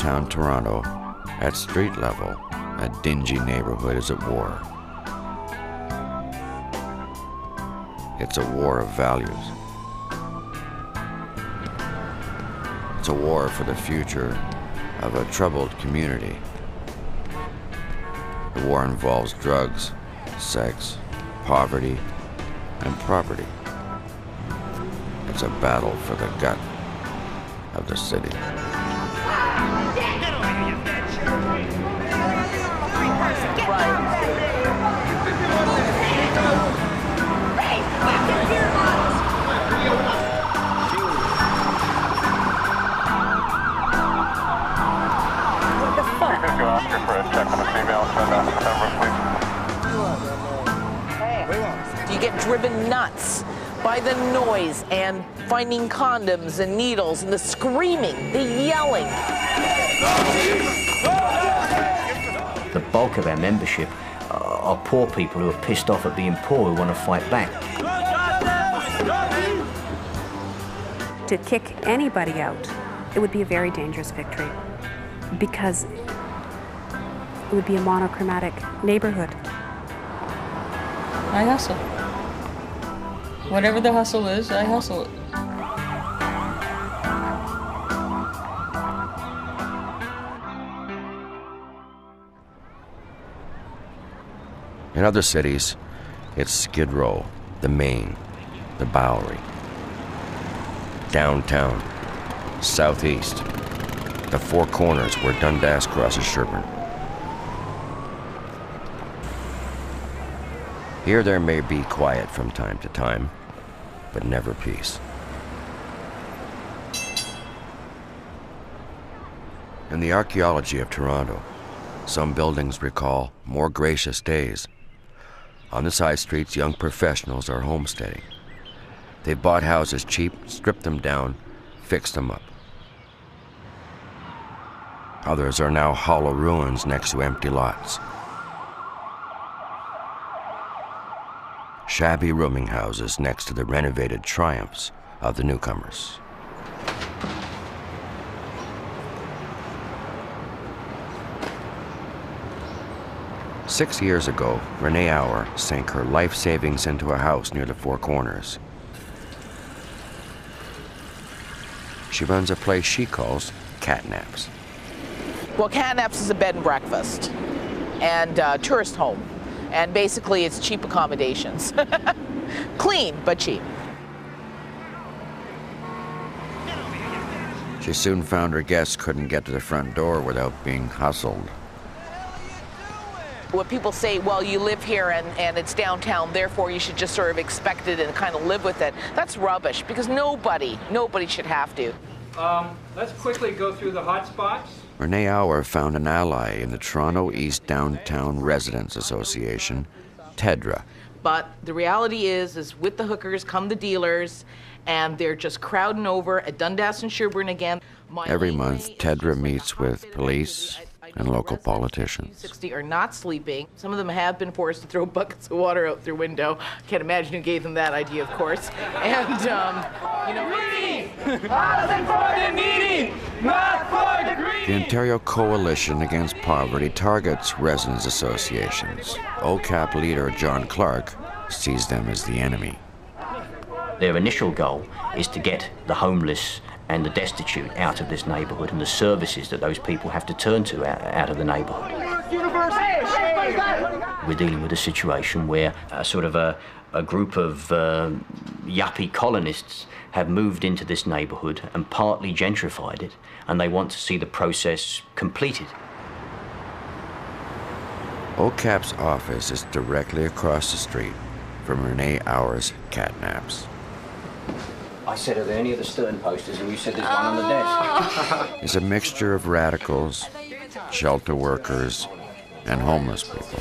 downtown Toronto, at street level, a dingy neighborhood is at war. It's a war of values. It's a war for the future of a troubled community. The war involves drugs, sex, poverty, and property. It's a battle for the gut of the city. Do you get driven nuts by the noise and finding condoms and needles and the screaming, the yelling? The bulk of our membership are poor people who are pissed off at being poor, who want to fight back. To kick anybody out, it would be a very dangerous victory because it would be a monochromatic neighborhood. I hustle. Whatever the hustle is, I hustle it. In other cities, it's Skid Row, the Main, the Bowery. Downtown, southeast, the Four Corners where Dundas crosses Sherbourne. Here there may be quiet from time to time, but never peace. In the archaeology of Toronto, some buildings recall more gracious days. On the side streets, young professionals are homesteading. They've bought houses cheap, stripped them down, fixed them up. Others are now hollow ruins next to empty lots. Shabby rooming houses next to the renovated triumphs of the newcomers. Six years ago, Renee Auer sank her life savings into a house near the Four Corners. She runs a place she calls Catnaps. Well, Catnaps is a bed and breakfast and tourist home. And basically, it's cheap accommodations. Clean, but cheap. She soon found her guests couldn't get to the front door without being hustled. What people say, well, you live here and it's downtown, therefore you should just sort of expect it and kind of live with it. That's rubbish, because nobody should have to. Let's quickly go through the hot spots. Renee Auer found an ally in the Toronto East Downtown Residents Association, TEDRA. But the reality is with the hookers come the dealers, and they're just crowding over at Dundas and Sherbourne again. Every month, TEDRA meets with police and local politicians. 60 are not sleeping. Some of them have been forced to throw buckets of water out their window. Can't imagine who gave them that idea, of course. And, you know... Housing for the needy, not for the greedy. The Ontario Coalition Against Poverty targets residents' associations. OCAP leader John Clark sees them as the enemy. Their initial goal is to get the homeless and the destitute out of this neighbourhood and the services that those people have to turn to out of the neighbourhood. We're dealing with a situation where a group of yuppie colonists have moved into this neighbourhood and partly gentrified it, and they want to see the process completed. OCAP's office is directly across the street from Renee Auer's Catnaps. I said, are there any of the Stern posters? And you said there's one on the desk. It's a mixture of radicals, shelter workers, and homeless people.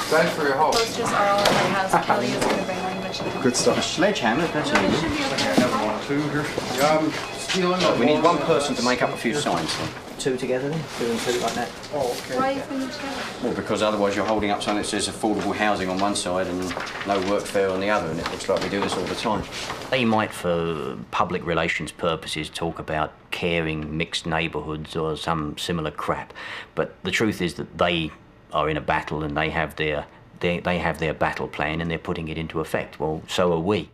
Thanks for your help. Posters are all in my house. Kelly is going to bring one. Good stuff. Sledgehammer, that's No, there should be a Another one or two here. We need one person to make up a few signs. Then. two together then? Two and two like that. Oh, okay. Why are you putting them together? Well, because otherwise you're holding up something that says affordable housing on one side and no work fair on the other, and it looks like we do this all the time. They might, for public relations purposes, talk about caring mixed neighbourhoods or some similar crap, but the truth is that they are in a battle and they have their battle plan and they're putting it into effect. Well, so are we.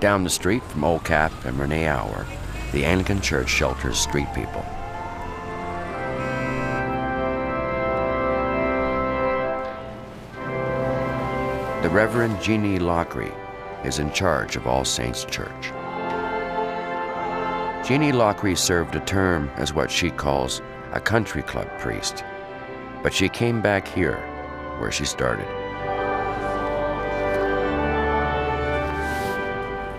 Down the street from Old Cap and Renee Hour, the Anglican Church shelters street people. The Reverend Jeannie Lockery is in charge of All Saints Church. Jeannie Lockery served a term as what she calls a country club priest, but she came back here where she started.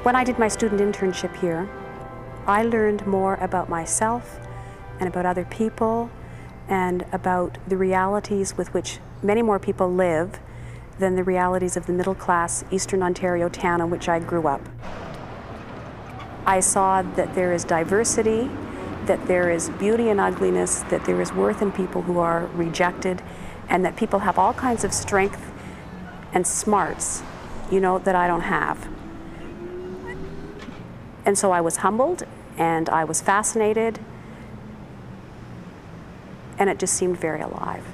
When I did my student internship here, I learned more about myself and about other people and about the realities with which many more people live than the realities of the middle-class Eastern Ontario town in which I grew up. I saw that there is diversity, that there is beauty in ugliness, that there is worth in people who are rejected, and that people have all kinds of strength and smarts, you know, that I don't have. And so I was humbled, and I was fascinated, and it just seemed very alive.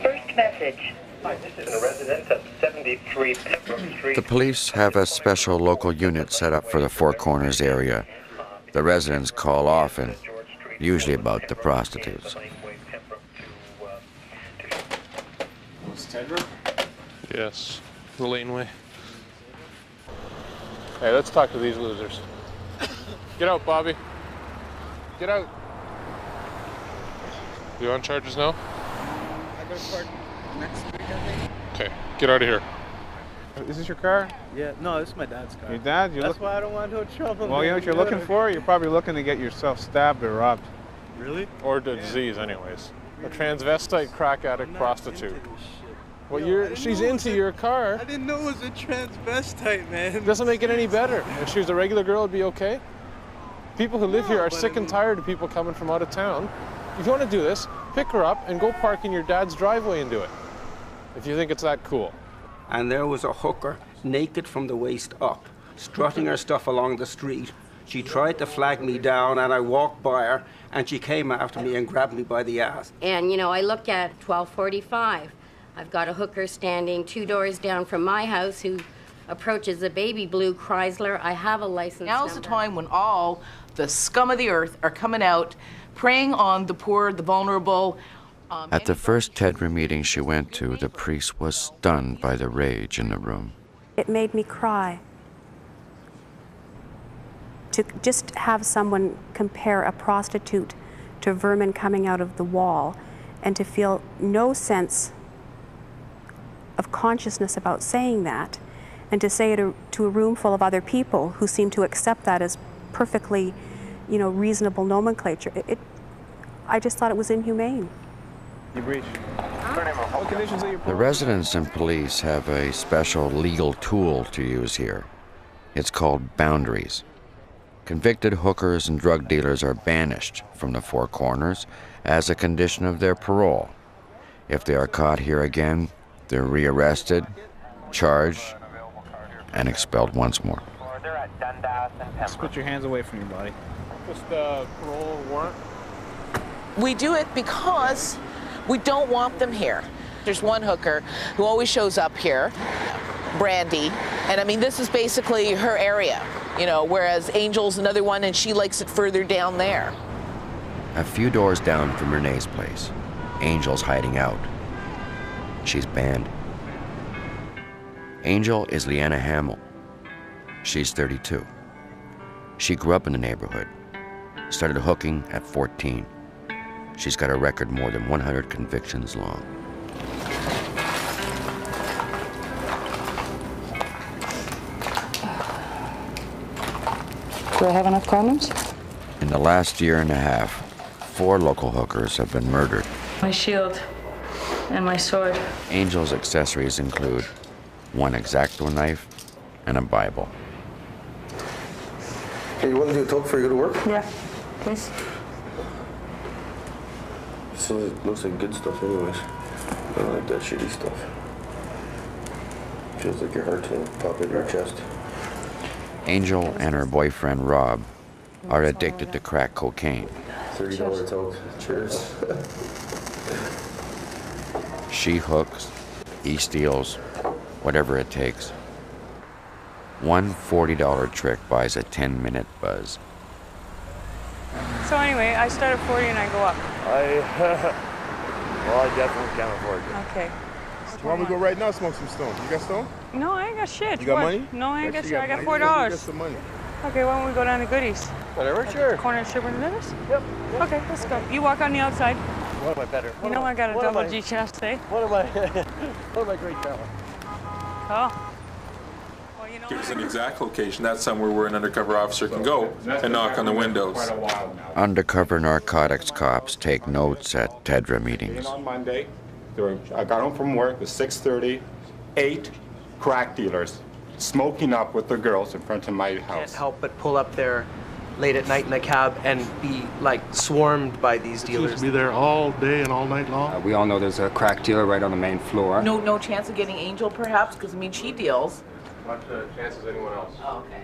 First message. Hi, this is a resident of 73 Pembroke Street. The police have a special local unit set up for the Four Corners area. The residents call often, usually about the prostitutes. Yes, the laneway. Hey, let's talk to these losers. Get out, Bobby. Get out. You on charges now? I got a card next week, I think. Okay, get out of here. Is this your car? Yeah, no, this is my dad's car. Your dad? That's why I don't want no trouble. Well, you know what you're looking for? You're probably looking to get yourself stabbed or robbed. Really? Or disease, anyways. A transvestite, crack addict, prostitute. Well, she's into your car. I didn't know it was a transvestite, man. It doesn't make it any better. If she was a regular girl, it'd be okay. People who live here are sick and tired of people coming from out of town. If you want to do this, pick her up and go park in your dad's driveway and do it. If you think it's that cool. And there was a hooker, naked from the waist up, strutting her stuff along the street. She tried to flag me down, and I walked by her, and she came after me and grabbed me by the ass. And, you know, I look at 1245. I've got a hooker standing 2 doors down from my house who approaches a baby blue Chrysler. I have a license Now's the time when all the scum of the earth are coming out, preying on the poor, the vulnerable. At the first Tedra meeting she went to, the priest was stunned by the rage in the room. It made me cry. To just have someone compare a prostitute to vermin coming out of the wall and to feel no sense of consciousness about saying that, and to say it to a room full of other people who seem to accept that as perfectly, you know, reasonable nomenclature. I just thought it was inhumane. You breached. What conditions are you? The residents and police have a special legal tool to use here. It's called boundaries. Convicted hookers and drug dealers are banished from the Four Corners as a condition of their parole. If they are caught here again, they're rearrested, charged, and expelled once more. Just put your hands away from your body. Just parole warrant? We do it because we don't want them here. There's one hooker who always shows up here, Brandy, and I mean, this is basically her area, you know, whereas Angel's another one and she likes it further down there. A few doors down from Renee's place, Angel's hiding out. She's banned. Angel is Leanna Hamill. She's 32. She grew up in the neighborhood, started hooking at 14. She's got a record more than 100 convictions long. Do I have enough condoms? In the last year and a half, 4 local hookers have been murdered. My shield and my sword. Angel's accessories include 1 X-Acto knife and a Bible. Hey, you want to do a talk before you go to work? Yeah, please. So it looks like good stuff anyways. I don't like that shitty stuff. Feels like your heart's gonna pop in your chest. Angel and her boyfriend Rob are addicted to crack cocaine. $30 toke. Cheers. She hooks, he steals, whatever it takes. One $40 trick buys a 10-minute buzz. So anyway, I start at 40 and I go up. Well, I definitely can't afford it. Okay. You want me to go right now smoke some stone? You got stone? No, I ain't got shit. You got What? money? No, I ain't got shit. I got money. $4. You got some money. Okay, why don't we go down to Goodies? Whatever, sure. Corner of Sherburne and Levis? Yep. Okay, let's go. You walk on the outside. What am I better? You know I got a double G chest, eh? What am I? What am I great talent? Oh. Give us an exact location. That's somewhere where an undercover officer can go and knock on the windows. Undercover narcotics cops take notes at TEDRA meetings. On Monday, I got home from work at 6:30, 8 crack dealers smoking up with the girls in front of my house. Can't help but pull up there late at night in a cab and be like swarmed by these dealers. Be there all day and all night long. We all know there's a crack dealer right on the main floor. No chance of getting Angel, perhaps, because I mean she deals. Not a chance as anyone else. Oh, okay.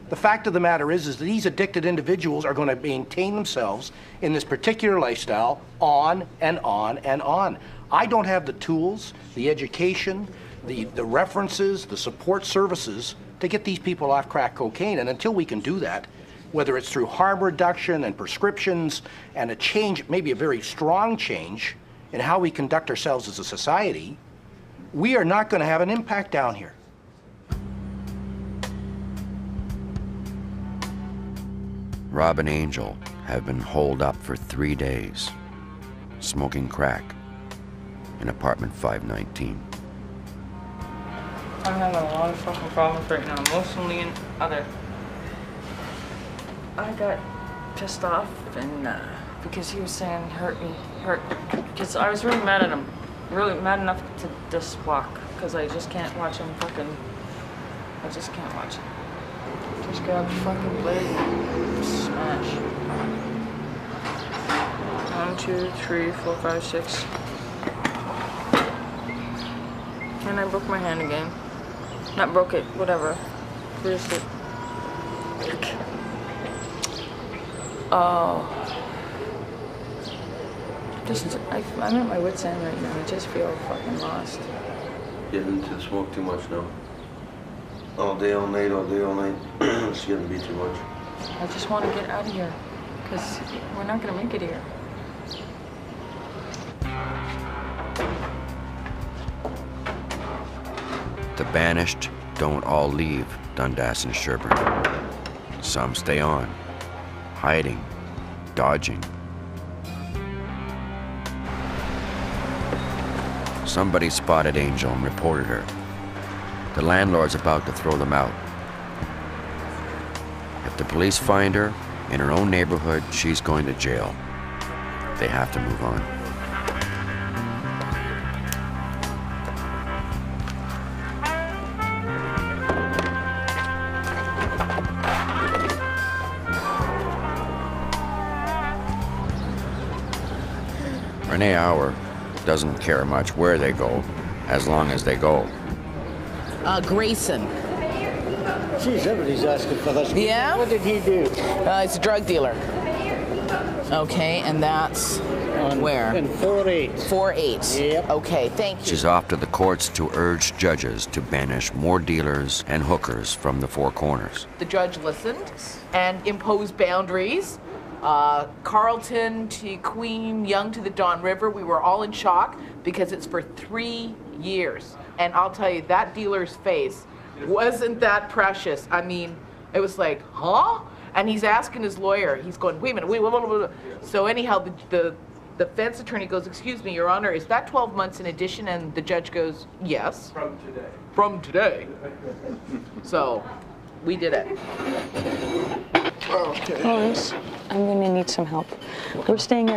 The fact of the matter is that these addicted individuals are going to maintain themselves in this particular lifestyle on and on and on. I don't have the tools, the education, the references, the support services to get these people off crack cocaine. And until we can do that, whether it's through harm reduction and prescriptions and a change, maybe a very strong change in how we conduct ourselves as a society, we are not going to have an impact down here. Rob and Angel have been holed up for 3 days, smoking crack in apartment 519. I'm having a lot of fucking problems right now, emotionally and other. I got pissed off and because he was saying hurt, because I was really mad at him. Really mad enough to just walk, because I just can't watch him fucking, I just can't watch him. Just grab the fucking blade and smash. 1, 2, 3, 4, 5, 6. And I broke my hand again. Not broke it, whatever. Bruised it. Oh. I'm at my wit's end right now. I just feel fucking lost. Getting into the smoke too much now. All day, all night, all day, all night. It's getting to be too much. I just want to get out of here, because we're not going to make it here. The banished don't all leave Dundas and Sherburne. Some stay on, hiding, dodging. Somebody spotted Angel and reported her. The landlord's about to throw them out. If the police find her in her own neighborhood, she's going to jail. They have to move on. Renee Auer doesn't care much where they go, as long as they go. Grayson. Geez, everybody's asking for this. Yeah? What did he do? He's a drug dealer. Okay, and that's where? In 4-8. 4-8. Yep. Okay, thank you. She's off to the courts to urge judges to banish more dealers and hookers from the Four Corners. The judge listened and imposed boundaries. Carlton to Queen, Yonge to the Don River, we were all in shock because it's for 3 years. And I'll tell you, that dealer's face wasn't that precious. I mean, it was like, huh? And he's asking his lawyer, he's going, wait a minute, wait. So anyhow, the defense attorney goes, excuse me, Your Honor, is that 12 months in addition? And the judge goes, yes. From today. From today. So, we did it. Lois, I'm going to need some help. We're staying at